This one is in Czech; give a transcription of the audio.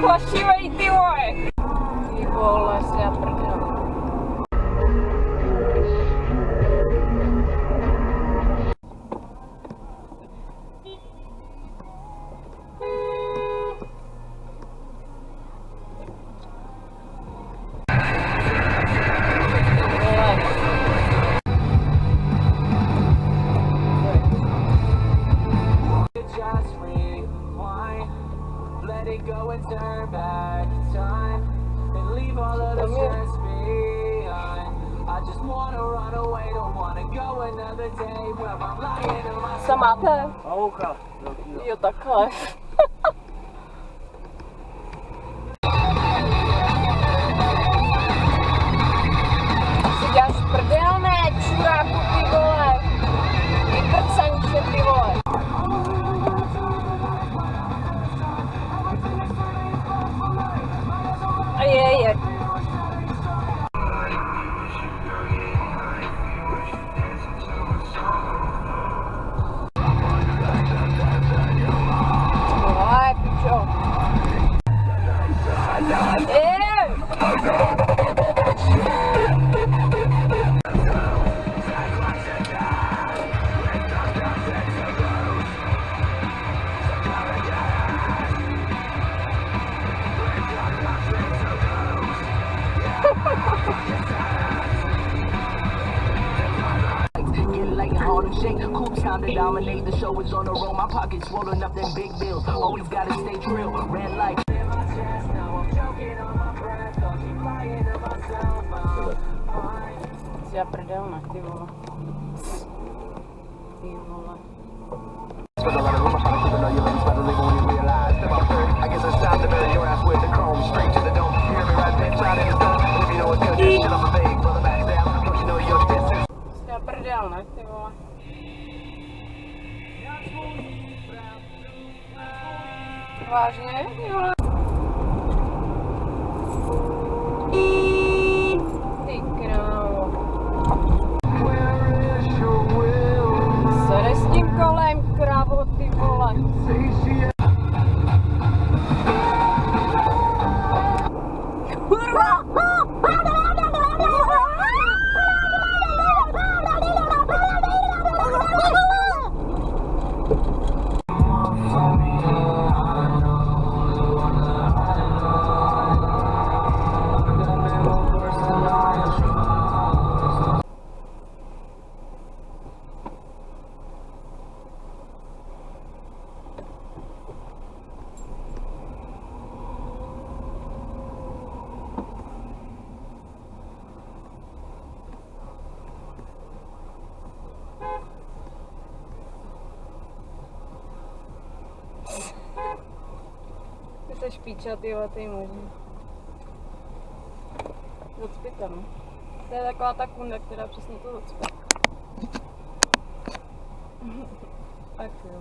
Plašivej, ty vole! Ty vole, si já prdel. Go and turn back time and leave all of the stress behind. I just wanna run away, don't wanna go another day where I'm lying in my Co máte? Pavouka. Jo, takhle. Si děláš prdel, ne, čuráku, ty vole. Vyprcanče, ty vole. Je. Vole, pičo. Coops time to dominate, the show is on the road. My pockets swollen up them big bills. Always gotta stay trill. Red light. Já prdel, ne, ty vole. Ty vole. Já prdel, ne, ty vole. Vážně? Jo. Ty krávo. Sere s tím kolem, krávo, ty vole. Kurva! Ty seš píča, ty vole, ty možný. Zacpi tam. To je taková ta kunda, která přesně to zacpe. Tak jo.